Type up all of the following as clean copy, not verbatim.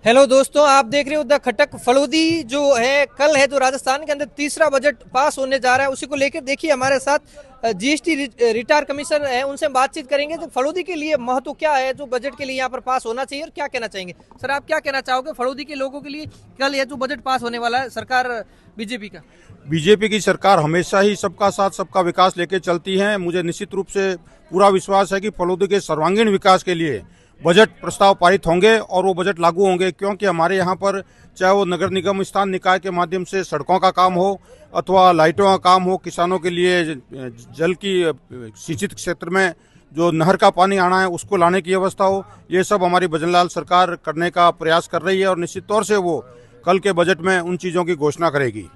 Hello दोस्तों, आप देख रहे हो द खटक फलोदी जो है। कल है जो राजस्थान के अंदर तीसरा बजट पास होने जा रहा है, उसी को लेकर देखिए हमारे साथ जीएसटी रिटायर कमिश्नर है, उनसे बातचीत करेंगे। तो फलोदी के लिए महत्व क्या है जो बजट के लिए यहाँ पर पास होना चाहिए और क्या कहना चाहेंगे। सर, आप क्या कहना चाहोगे फलोदी के लोगों के लिए कल ये जो बजट पास होने वाला है सरकार बीजेपी का? बीजेपी की सरकार हमेशा ही सबका साथ सबका विकास लेके चलती है। मुझे निश्चित रूप से पूरा विश्वास है कि फलोदी के सर्वांगीण विकास के लिए बजट प्रस्ताव पारित होंगे और वो बजट लागू होंगे, क्योंकि हमारे यहाँ पर चाहे वो नगर निगम स्थान निकाय के माध्यम से सड़कों का काम हो अथवा लाइटों का काम हो, किसानों के लिए जल की सिंचित क्षेत्र में जो नहर का पानी आना है उसको लाने की व्यवस्था हो, ये सब हमारी भजनलाल सरकार करने का प्रयास कर रही है और निश्चित तौर से वो कल के बजट में उन चीज़ों की घोषणा करेगी।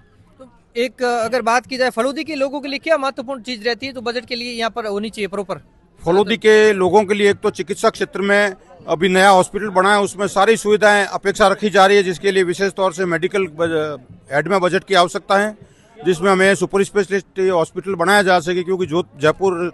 एक अगर बात की जाए फलोदी के लोगों के लिए क्या महत्वपूर्ण चीज रहती है जो बजट के लिए यहाँ पर होनी चाहिए प्रॉपर? फलोदी के लोगों के लिए एक तो चिकित्सा क्षेत्र में अभी नया हॉस्पिटल बना है, उसमें सारी सुविधाएं अपेक्षा रखी जा रही है, जिसके लिए विशेष तौर से मेडिकल हेड में बजट की आवश्यकता है, जिसमें हमें सुपर स्पेशलिस्ट हॉस्पिटल बनाया जा सके, क्योंकि जोधपुर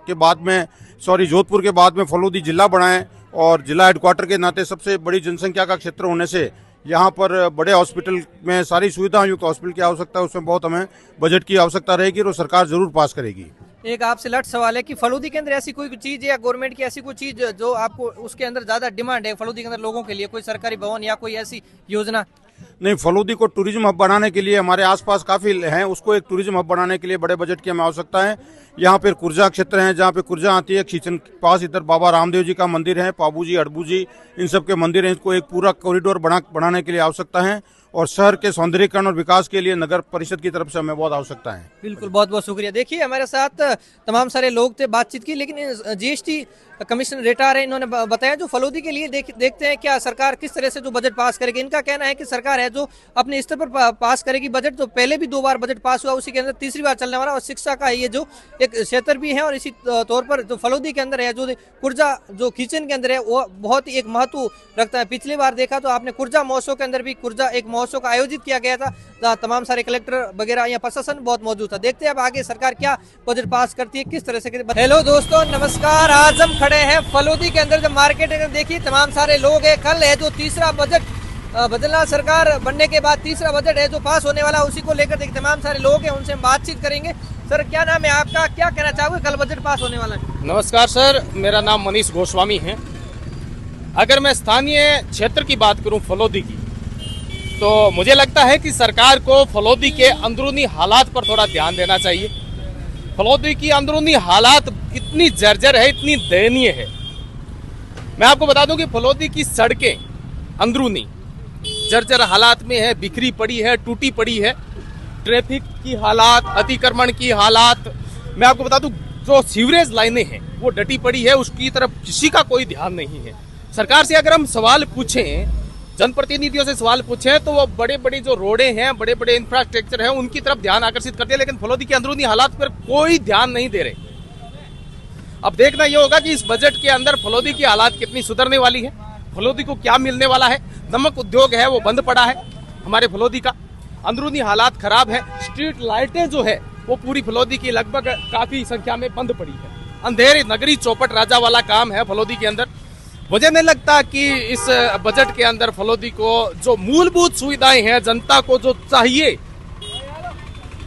के बाद में फलोदी जिला बना है और जिला हेडक्वार्टर के नाते सबसे बड़ी जनसंख्या का क्षेत्र होने से यहाँ पर बड़े हॉस्पिटल में सारी सुविधाएं युक्त हॉस्पिटल की आवश्यकता है। उसमें बहुत हमें बजट की आवश्यकता रहेगी और सरकार जरूर पास करेगी। एक आपसे लट सवाल है कि फलोदी के अंदर ऐसी कोई चीज या गवर्नमेंट की ऐसी कोई चीज जो आपको उसके अंदर ज्यादा डिमांड है फलोदी के अंदर लोगों के लिए, कोई सरकारी भवन या कोई ऐसी योजना? नहीं, फलोदी को टूरिज्म हब बनाने के लिए हमारे आसपास काफी हैं, उसको एक टूरिज्म हब बनाने के लिए बड़े बजट की हमें आवश्यकता है। यहाँ पर कुर्जा क्षेत्र है, जहाँ पे कुर्जा आती है, खींचन के पास इधर बाबा रामदेव जी का मंदिर है, पाबू जी, अड़बू जी, इन सब के मंदिर हैं। इसको एक पूरा कॉरिडोर बनाने के लिए आवश्यकता है और शहर के सौंदर्यीकरण और विकास के लिए नगर परिषद की तरफ से हमें बहुत आवश्यकता है। बिल्कुल, बहुत बहुत शुक्रिया। देखिए हमारे साथ तमाम सारे लोग थे, बातचीत की, लेकिन जीएसटी कमिश्नर रिटायर है, इन्होंने बताया जो फलोदी के लिए देखते हैं क्या सरकार किस तरह से जो बजट पास करेगी। इनका कहना है कि सरकार है जो अपने स्तर पर पास करेगी बजट। तो पहले भी 2 बार बजट पास हुआ, उसी के अंदर तीसरी बार चलने वाला और शिक्षा का ये जो एक क्षेत्र भी है। और इसी तौर पर जो फलोदी के अंदर है जो कुर्जा जो किचन के अंदर है वो बहुत ही एक महत्व रखता है। पिछली बार देखा तो आपने कुर्जा महोत्सव के अंदर भी कुर्जा एक महोत्सव का आयोजित किया गया था, जहाँ तमाम सारे कलेक्टर वगैरह या प्रशासन बहुत मौजूद था। देखते हैं अब आगे सरकार क्या बजट पास करती है, किस तरह से। हेलो दोस्तों, नमस्कार। आज हम खड़े हैं फलोदी के अंदर, जब मार्केट में देखिए तमाम सारे लोग हैं। कल है जो तीसरा बजट, भजनलाल सरकार बनने के बाद तीसरा बजट है जो पास होने वाला, उसी को लेकर देखिए तमाम सारे लोग हैं, उनसे हम बातचीत करेंगे। सर, क्या नाम है आपका, क्या कहना चाहोगे कल बजट पास होने वाला है? नमस्कार सर, मेरा नाम मनीष गोस्वामी है। अगर मैं स्थानीय क्षेत्र की बात करूं फलोदी की, तो मुझे लगता है कि सरकार को फलोदी के अंदरूनी हालात पर थोड़ा ध्यान देना चाहिए। फलोदी की अंदरूनी हालात इतनी जर्जर है, इतनी दयनीय है। मैं आपको बता दूं कि फलोदी की सड़कें अंदरूनी जर्जर हालात में है, बिखरी पड़ी है, टूटी पड़ी है। ट्रैफिक की हालात, अतिक्रमण की हालात, मैं आपको बता दूं जो सीवरेज लाइनें हैं वो डटी पड़ी है, उसकी तरफ किसी का कोई ध्यान नहीं है। सरकार से अगर हम सवाल पूछें, जनप्रतिनिधियों से सवाल पूछें, तो वो बड़े बड़े जो रोडें हैं, बड़े बड़े इंफ्रास्ट्रक्चर हैं, उनकी तरफ ध्यान आकर्षित करते हैं, लेकिन फलोदी की अंदरूनी हालात पर कोई ध्यान नहीं दे रहे। अब देखना यह होगा कि इस बजट के अंदर फलोदी की हालात कितनी सुधरने वाली है, फलोदी को क्या मिलने वाला है। नमक उद्योग है वो बंद पड़ा है हमारे फलोदी का, अंदरूनी हालात खराब है। स्ट्रीट लाइटें जो है वो पूरी फलोदी की लगभग काफी संख्या में बंद पड़ी है। अंधेरी नगरी चौपट राजा वाला काम है फलोदी के अंदर। मुझे नहीं लगता कि इस बजट के अंदर फलोदी को जो मूलभूत सुविधाएं हैं, जनता को जो चाहिए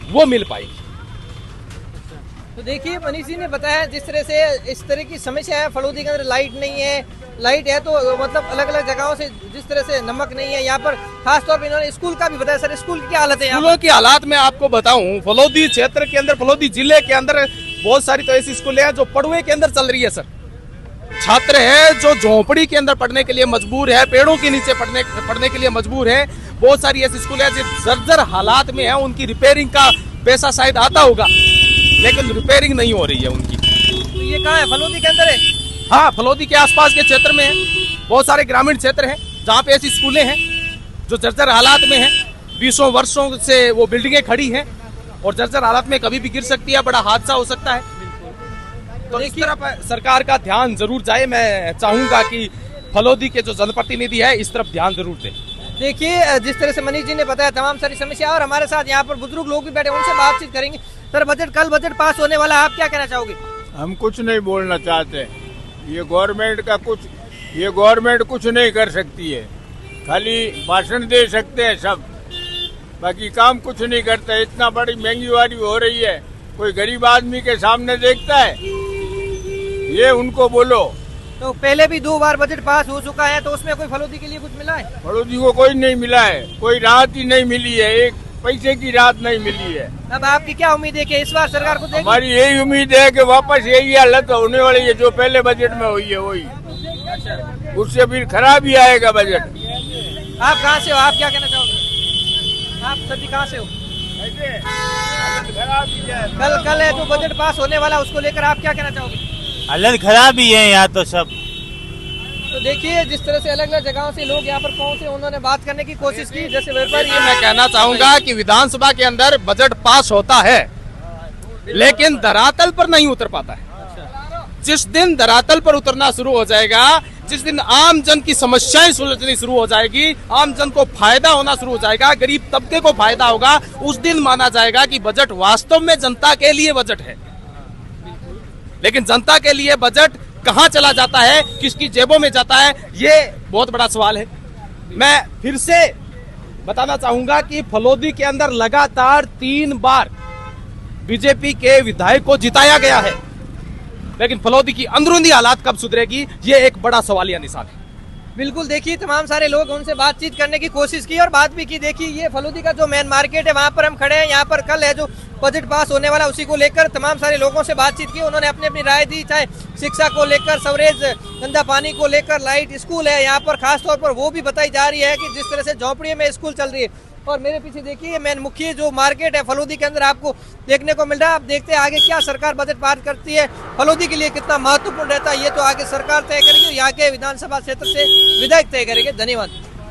वो मिल पाएगी। तो देखिए मनीष जी ने बताया जिस तरह से इस तरह की समस्या है फलोदी के अंदर, लाइट नहीं है, लाइट है तो मतलब अलग अलग जगहों से जिस तरह से नमक नहीं है यहाँ पर। खास तौर पर इन्होंने स्कूल का भी बताया। सर, स्कूल की क्या हालत है? स्कूलों की हालात मैं आपको बताऊं, फलोदी क्षेत्र के अंदर, फलोदी जिले के अंदर बहुत सारी तो ऐसी स्कूलें हैं जो पड़ुए के अंदर चल रही है। सर, छात्र है जो झोंपड़ी के अंदर पढ़ने के लिए मजबूर है, पेड़ों के नीचे पढ़ने के लिए मजबूर है। बहुत सारी ऐसी स्कूल है जो जर्जर हालात में है, उनकी रिपेयरिंग का पैसा शायद आता होगा लेकिन रिपेयरिंग नहीं हो रही है उनकी। तो ये कहाँ है, फलोदी के अंदर है? हाँ, फलोदी के आसपास के क्षेत्र में है। बहुत सारे ग्रामीण क्षेत्र हैं जहाँ पे ऐसी स्कूलें हैं जो जर्जर हालात में हैं। 20 वर्षों से वो बिल्डिंगें खड़ी हैं और जर्जर हालात में कभी भी गिर सकती है, बड़ा हादसा हो सकता है। तो इस तरफ सरकार का ध्यान जरूर जाए। मैं चाहूंगा कि फलोदी के जो जनप्रतिनिधि है इस तरफ ध्यान जरूर दें। देखिए जिस तरह से मनीष जी ने बताया तमाम सारी समस्या, और हमारे साथ यहाँ पर बुजुर्ग लोग भी बैठे, उनसे बातचीत करेंगे। सर, कल बजट पास होने वाला है, आप क्या कहना चाहोगे? हम कुछ नहीं बोलना चाहते। ये गवर्नमेंट कुछ नहीं कर सकती है। खाली भाषण दे सकते हैं सब, बाकी काम कुछ नहीं करते। इतना बड़ी महंगाई हो रही है, कोई गरीब आदमी के सामने देखता है? ये उनको बोलो। तो पहले भी 2 बार बजट पास हो चुका है, तो उसमें कोई फलोदी के लिए कुछ मिला है? फलोदी को कोई नहीं मिला है, कोई राहत ही नहीं मिली है, एक पैसे की राहत नहीं मिली है। अब आपकी क्या उम्मीद है कि इस बार सरकार को देगी? हमारी यही उम्मीद है कि वापस यही हालत होने वाली है जो पहले बजट में हुई है, वही, उससे फिर खराब ही आएगा बजट। आप कहाँ से हो? आप क्या कहना चाहोगे? आप सभी कहाँ से हो? कल है जो बजट पास होने वाला, उसको लेकर आप क्या कहना चाहोगे? हालत खराब ही है यहाँ तो सब। तो देखिए जिस तरह से अलग अलग जगहों से लोग यहाँ पर पहुंचे, उन्होंने बात करने की कोशिश की। जैसे व्यापारी, मैं कहना चाहूंगा कि विधानसभा के अंदर बजट पास होता है लेकिन धरातल पर नहीं उतर पाता है। जिस दिन धरातल पर उतरना शुरू हो जाएगा, जिस दिन आम जन की समस्याएं सुलझनी शुरू हो जाएगी, आम जन को फायदा होना शुरू हो जाएगा, गरीब तबके को फायदा होगा, उस दिन माना जाएगा कि बजट वास्तव में जनता के लिए बजट है। लेकिन जनता के लिए बजट कहां चला जाता है, किसकी जेबों में जाता है, ये बहुत बड़ा सवाल है। मैं फिर से बताना चाहूंगा कि फलोदी के अंदर लगातार 3 बार बीजेपी के विधायक को जिताया गया है, लेकिन फलोदी की अंदरूनी हालात कब सुधरेगी, ये एक बड़ा सवालिया निशान है। बिल्कुल, देखिए तमाम सारे लोग उनसे बातचीत करने की कोशिश की और बात भी की। देखिए ये फलोदी का जो मेन मार्केट है, वहां पर हम खड़े हैं। यहाँ पर कल है जो बजट पास होने वाला, उसी को लेकर तमाम सारे लोगों से बातचीत की। उन्होंने अपनी अपनी राय दी, चाहे शिक्षा को लेकर, सवरेज, गंदा पानी को लेकर, लाइट, स्कूल है यहाँ पर खास तौर पर, वो भी बताई जा रही है कि जिस तरह से झोंपड़ी में स्कूल चल रही है। और मेरे पीछे देखिए मेन मुख्य जो मार्केट है फलोदी के अंदर आपको देखने को मिल रहा है। आप देखते हैं आगे क्या सरकार बजट पास करती है, फलोदी के लिए कितना महत्वपूर्ण रहता है, ये तो आगे सरकार तय करेगी, यहाँ के विधानसभा क्षेत्र से विधायक तय करेंगे। धन्यवाद।